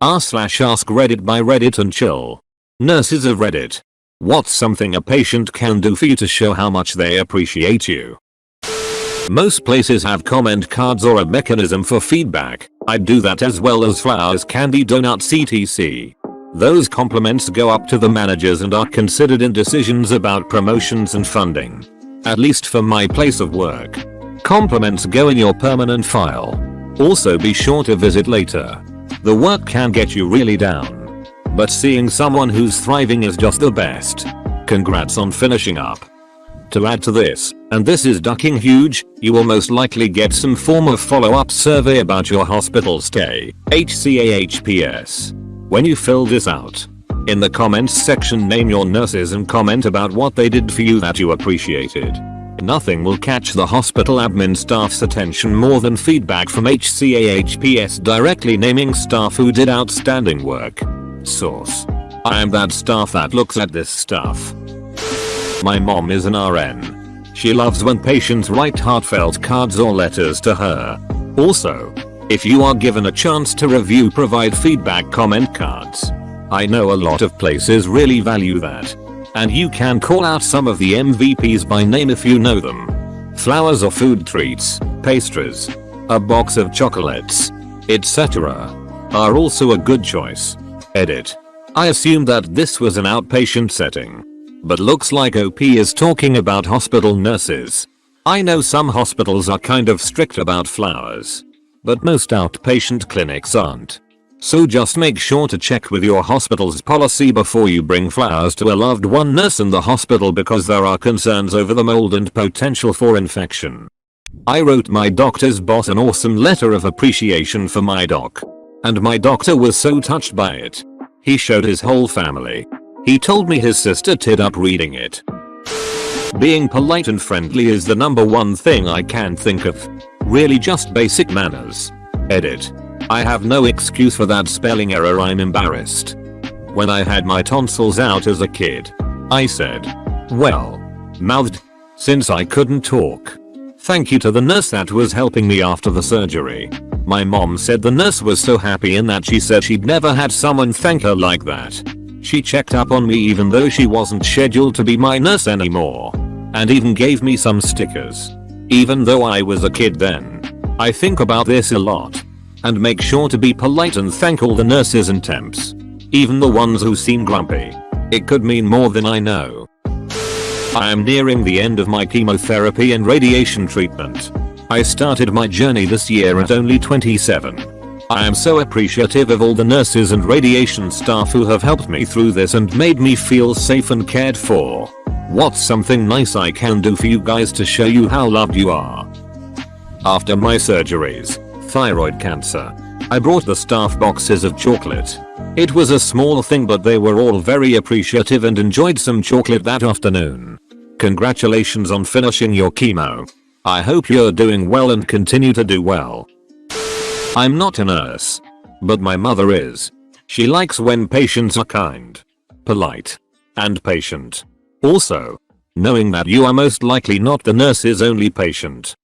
r/AskReddit by Reddit and chill. Nurses of Reddit. What's something a patient can do for you to show how much they appreciate you? Most places have comment cards or a mechanism for feedback. I'd do that as well as flowers, candy, donuts, etc. Those compliments go up to the managers and are considered in decisions about promotions and funding. At least for my place of work. Compliments go in your permanent file. Also be sure to visit later. The work can get you really down. But seeing someone who's thriving is just the best. Congrats on finishing up. To add to this, and this is ducking huge, you will most likely get some form of follow-up survey about your hospital stay, HCAHPS. When you fill this out, in the comments section name your nurses and comment about what they did for you that you appreciated. Nothing will catch the hospital admin staff's attention more than feedback from HCAHPS directly naming staff who did outstanding work. Source: I am that staff that looks at this stuff. My mom is an RN. She loves when patients write heartfelt cards or letters to her. Also, if you are given a chance to review, provide feedback comment cards. I know a lot of places really value that. And you can call out some of the MVPs by name if you know them. Flowers or food treats, pastries, a box of chocolates, etc. are also a good choice. Edit. I assume that this was an outpatient setting. But looks like OP is talking about hospital nurses. I know some hospitals are kind of strict about flowers. But most outpatient clinics aren't. So just make sure to check with your hospital's policy before you bring flowers to a loved one nurse in the hospital, because there are concerns over the mold and potential for infection. I wrote my doctor's boss an awesome letter of appreciation for my doc. And my doctor was so touched by it. He showed his whole family. He told me his sister teared up reading it. Being polite and friendly is the #1 thing I can think of. Really just basic manners. Edit. I have no excuse for that spelling error, I'm embarrassed. When I had my tonsils out as a kid, I said, well, mouthed, since I couldn't talk. Thank you to the nurse that was helping me after the surgery. My mom said the nurse was so happy in that she said she'd never had someone thank her like that. She checked up on me even though she wasn't scheduled to be my nurse anymore. And even gave me some stickers. Even though I was a kid then. I think about this a lot. And make sure to be polite and thank all the nurses and temps. Even the ones who seem grumpy. It could mean more than I know. I am nearing the end of my chemotherapy and radiation treatment. I started my journey this year at only 27. I am so appreciative of all the nurses and radiation staff who have helped me through this and made me feel safe and cared for. What's something nice I can do for you guys to show you how loved you are? After my surgeries, thyroid cancer, I brought the staff boxes of chocolate. It was a small thing, but they were all very appreciative and enjoyed some chocolate that afternoon. Congratulations on finishing your chemo. I hope you're doing well and continue to do well. I'm not a nurse, but my mother is. She likes when patients are kind, polite, and patient. Also, knowing that you are most likely not the nurse's only patient.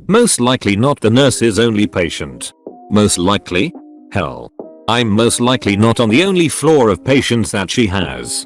Most likely not the nurse's only patient. Most likely? Hell. I'm most likely not on the only floor of patients that she has.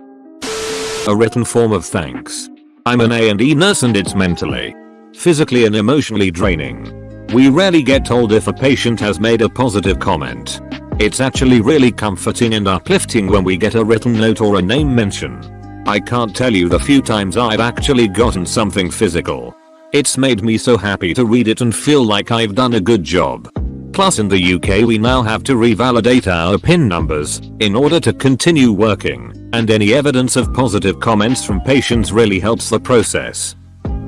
A written form of thanks. I'm an A&E nurse and it's mentally, physically and emotionally draining. We rarely get told if a patient has made a positive comment. It's actually really comforting and uplifting when we get a written note or a name mention. I can't tell you the few times I've actually gotten something physical. It's made me so happy to read it and feel like I've done a good job. Plus in the UK we now have to revalidate our PIN numbers in order to continue working, and any evidence of positive comments from patients really helps the process.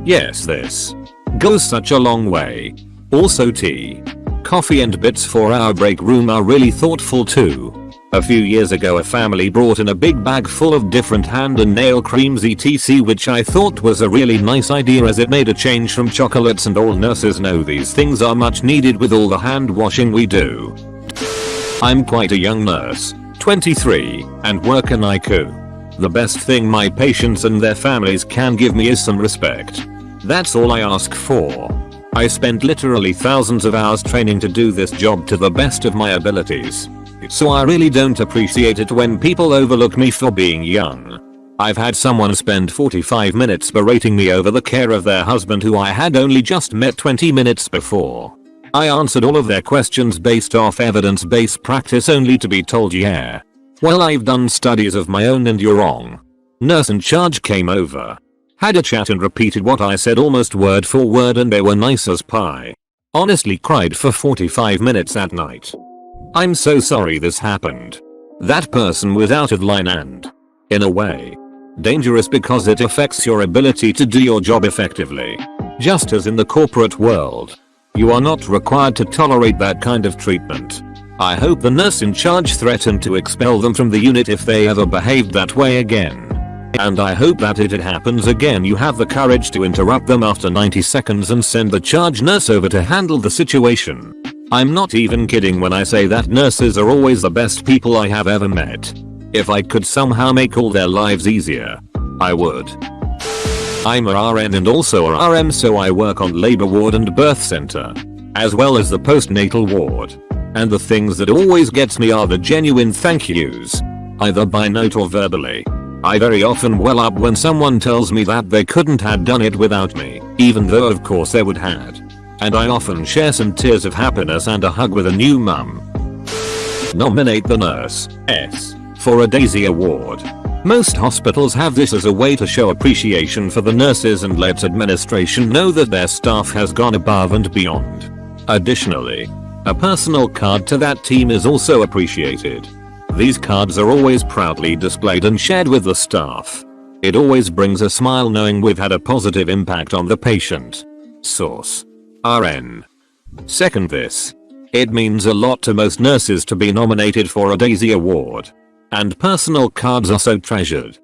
Yes, this goes such a long way. Also tea, coffee and bits for our break room are really thoughtful too. A few years ago a family brought in a big bag full of different hand and nail creams etc, which I thought was a really nice idea as it made a change from chocolates, and all nurses know these things are much needed with all the hand washing we do. I'm quite a young nurse, 23, and work in ICU. The best thing my patients and their families can give me is some respect. That's all I ask for. I spent literally thousands of hours training to do this job to the best of my abilities. so I really don't appreciate it when people overlook me for being young. I've had someone spend 45 minutes berating me over the care of their husband who I had only just met 20 minutes before. I answered all of their questions based off evidence-based practice only to be told, yeah, well, I've done studies of my own and you're wrong. Nurse in charge came over, had a chat and repeated what I said almost word for word, and they were nice as pie. Honestly cried for 45 minutes that night. I'm so sorry this happened. That person was out of line and, in a way, dangerous because it affects your ability to do your job effectively. Just as in the corporate world, you are not required to tolerate that kind of treatment. I hope the nurse in charge threatened to expel them from the unit if they ever behaved that way again. And I hope that if it happens again you have the courage to interrupt them after 90 seconds and send the charge nurse over to handle the situation. I'm not even kidding when I say that nurses are always the best people I have ever met. If I could somehow make all their lives easier, I would. I'm a RN and also a RM, so I work on labor ward and birth center, as well as the postnatal ward. And the things that always gets me are the genuine thank yous, either by note or verbally. I very often well up when someone tells me that they couldn't have done it without me, even though of course they would had. And I often share some tears of happiness and a hug with a new mum. Nominate the nurse S for a Daisy Award. Most hospitals have this as a way to show appreciation for the nurses and lets administration know that their staff has gone above and beyond. Additionally, a personal card to that team is also appreciated. These cards are always proudly displayed and shared with the staff. It always brings a smile knowing we've had a positive impact on the patient. Source: RN. Second this. It means a lot to most nurses to be nominated for a Daisy Award. And personal cards are so treasured.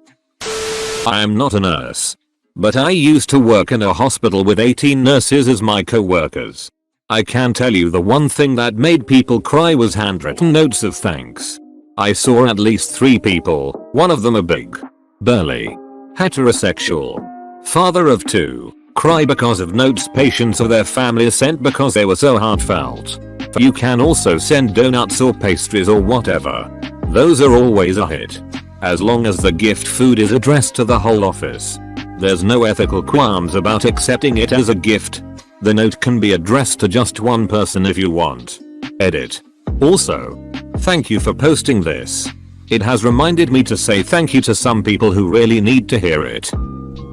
I am not a nurse, but I used to work in a hospital with 18 nurses as my co-workers. I can tell you the one thing that made people cry was handwritten notes of thanks. I saw at least 3 people, one of them a big, burly, heterosexual father of 2, cry because of notes patients or their families sent because they were so heartfelt. You can also send donuts or pastries or whatever. Those are always a hit. As long as the gift food is addressed to the whole office. There's no ethical qualms about accepting it as a gift. The note can be addressed to just one person if you want. Edit. Also, thank you for posting this. It has reminded me to say thank you to some people who really need to hear it.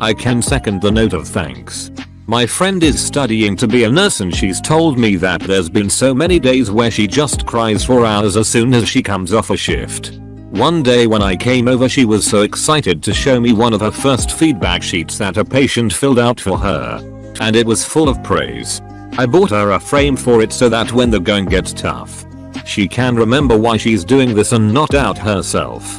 I can second the note of thanks. My friend is studying to be a nurse and she's told me that there's been so many days where she just cries for hours as soon as she comes off a shift. One day when I came over she was so excited to show me one of her first feedback sheets that a patient filled out for her. And it was full of praise. I bought her a frame for it so that when the going gets tough, she can remember why she's doing this and not doubt herself.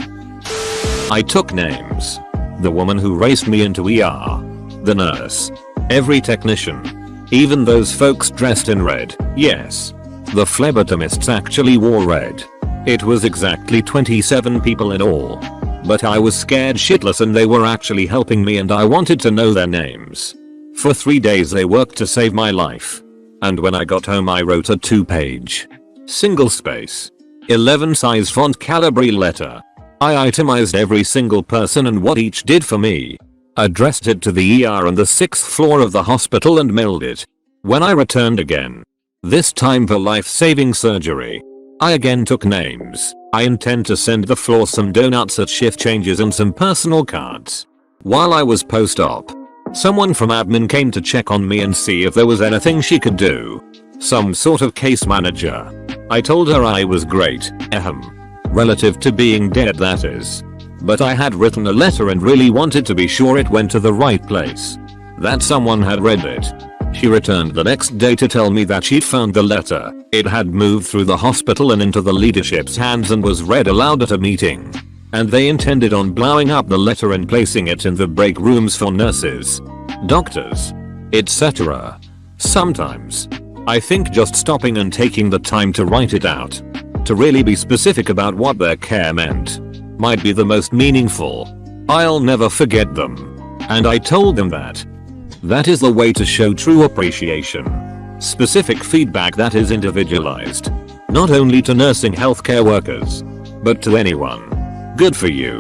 I took names. The woman who raced me into ER. The nurse. Every technician. Even those folks dressed in red. Yes. The phlebotomists actually wore red. It was exactly 27 people in all. But I was scared shitless and they were actually helping me and I wanted to know their names. For 3 days they worked to save my life. And when I got home I wrote a 2-page, single space, 11 size font Calibri letter. I itemized every single person and what each did for me. Addressed it to the ER on the 6th floor of the hospital and mailed it. When I returned again, this time for life-saving surgery, I again took names. I intend to send the floor some donuts at shift changes and some personal cards. While I was post-op, someone from admin came to check on me and see if there was anything she could do. Some sort of case manager. I told her I was great, relative to being dead that is. But I had written a letter and really wanted to be sure it went to the right place. That someone had read it. She returned the next day to tell me that she'd found the letter. It had moved through the hospital and into the leadership's hands and was read aloud at a meeting. And they intended on blowing up the letter and placing it in the break rooms for nurses, doctors, etc. Sometimes, I think just stopping and taking the time to write it out, to really be specific about what their care meant, might be the most meaningful. I'll never forget them. And I told them that. That is the way to show true appreciation. Specific feedback that is individualized. Not only to nursing healthcare workers, but to anyone. Good for you.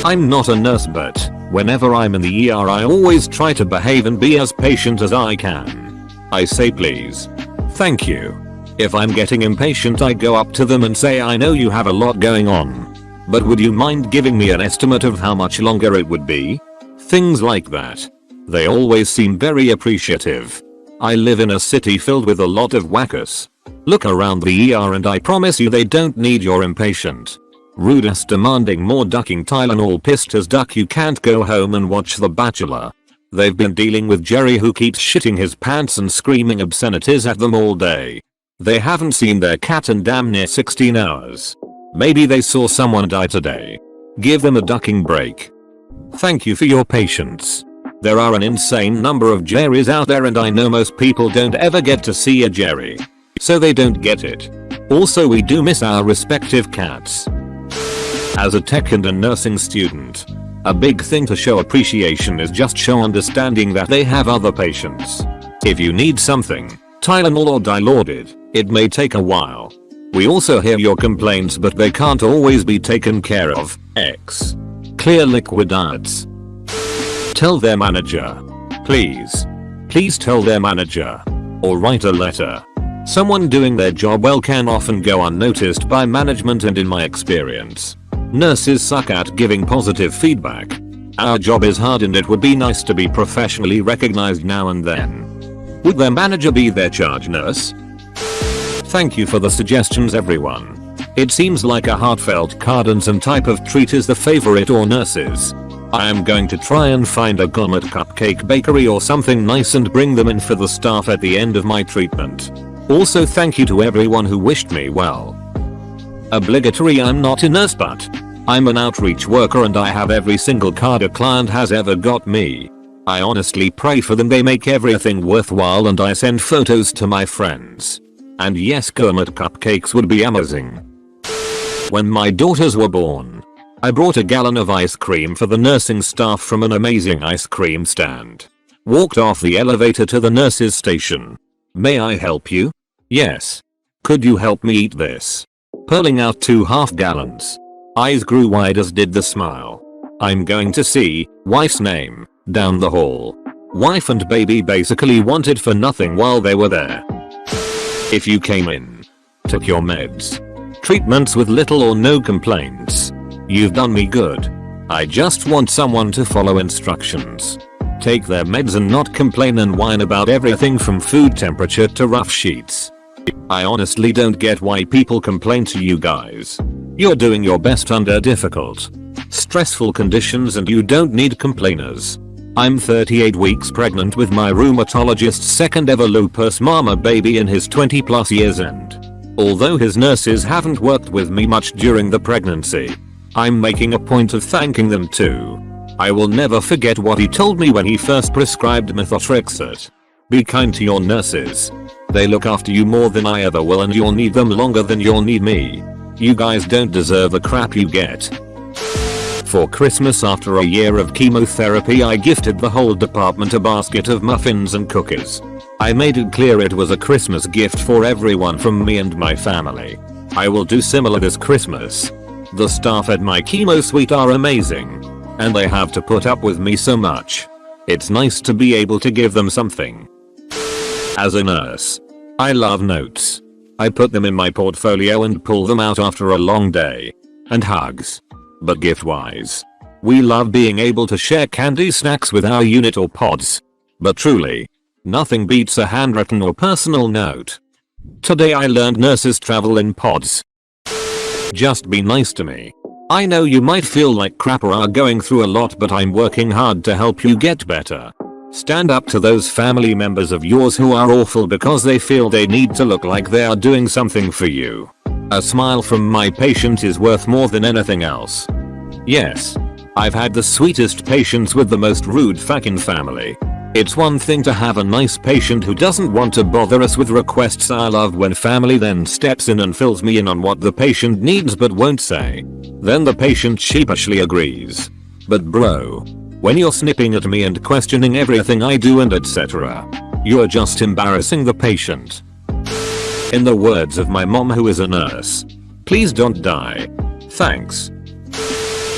I'm not a nurse, but whenever I'm in the ER I always try to behave and be as patient as I can. I say please. Thank you. If I'm getting impatient I go up to them and say, I know you have a lot going on, but would you mind giving me an estimate of how much longer it would be? Things like that. They always seem very appreciative. I live in a city filled with a lot of whackers. Look around the ER and I promise you they don't need your impatient, rude ass demanding more ducking Tylenol pissed as duck you can't go home and watch The Bachelor. They've been dealing with Jerry who keeps shitting his pants and screaming obscenities at them all day. They haven't seen their cat in damn near 16 hours. Maybe they saw someone die today. Give them a ducking break. Thank you for your patience. There are an insane number of Jerrys out there and I know most people don't ever get to see a Jerry, so they don't get it. Also, we do miss our respective cats. As a tech and a nursing student, a big thing to show appreciation is just show understanding that they have other patients. If you need something, Tylenol or Dilaudid, it may take a while. We also hear your complaints but they can't always be taken care of. X. Clear liquid ads. Tell their manager. Please. Please tell their manager. Or write a letter. Someone doing their job well can often go unnoticed by management, and in my experience, nurses suck at giving positive feedback. Our job is hard and it would be nice to be professionally recognized now and then. Would their manager be their charge nurse? Thank you for the suggestions everyone. It seems like a heartfelt card and some type of treat is the favorite or nurses. I am going to try and find a gourmet cupcake bakery or something nice and bring them in for the staff at the end of my treatment. Also, thank you to everyone who wished me well. Obligatory, I'm not a nurse but I'm an outreach worker and I have every single card a client has ever got me. I honestly pray for them, they make everything worthwhile, and I send photos to my friends. And yes, gourmet cupcakes would be amazing. When my daughters were born, I brought a gallon of ice cream for the nursing staff from an amazing ice cream stand. Walked off the elevator to the nurses station. May I help you? Yes. Could you help me eat this? Pulling out 2 half gallons. Eyes grew wide as did the smile. I'm going to see wife's name down the hall. Wife and baby basically wanted for nothing while they were there. If you came in, took your meds, treatments with little or no complaints, you've done me good. I just want someone to follow instructions, take their meds and not complain and whine about everything from food temperature to rough sheets. I honestly don't get why people complain to you guys. You're doing your best under difficult, stressful conditions and you don't need complainers. I'm 38 weeks pregnant with my rheumatologist's second ever lupus mama baby in his 20+ years, and although his nurses haven't worked with me much during the pregnancy, I'm making a point of thanking them too. I will never forget what he told me when he first prescribed methotrexate. Be kind to your nurses. They look after you more than I ever will and you'll need them longer than you'll need me. You guys don't deserve the crap you get. For Christmas, after a year of chemotherapy, I gifted the whole department a basket of muffins and cookies. I made it clear it was a Christmas gift for everyone from me and my family. I will do similar this Christmas. The staff at my chemo suite are amazing, and they have to put up with me so much. It's nice to be able to give them something. As a nurse, I love notes. I put them in my portfolio and pull them out after a long day. And hugs. But gift-wise, we love being able to share candy snacks with our unit or pods. But truly, nothing beats a handwritten or personal note. Today I learned nurses travel in pods. Just be nice to me. I know you might feel like crap or are going through a lot, but I'm working hard to help you get better. Stand up to those family members of yours who are awful because they feel they need to look like they are doing something for you. A smile from my patient is worth more than anything else. Yes, I've had the sweetest patients with the most rude fucking family. It's one thing to have a nice patient who doesn't want to bother us with requests. I love when family then steps in and fills me in on what the patient needs but won't say. Then the patient sheepishly agrees. But bro, when you're snipping at me and questioning everything I do and etc., you're just embarrassing the patient. In the words of my mom, who is a nurse, please don't die. Thanks.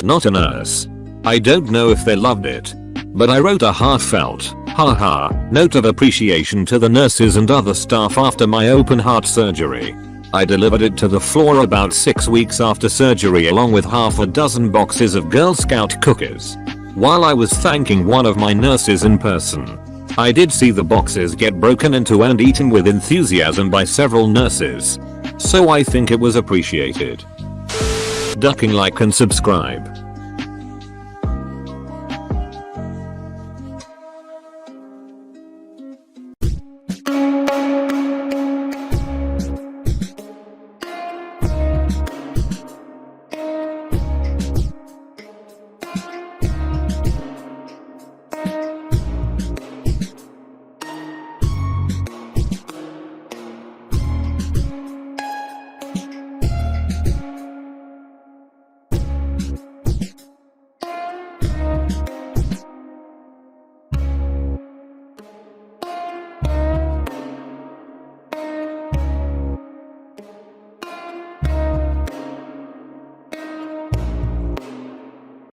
Not a nurse. I don't know if they loved it, but I wrote a heartfelt, haha, note of appreciation to the nurses and other staff after my open heart surgery. I delivered it to the floor about 6 weeks after surgery along with half a dozen boxes of Girl Scout cookies. While I was thanking one of my nurses in person, I did see the boxes get broken into and eaten with enthusiasm by several nurses. So I think it was appreciated. Ducking like and subscribe.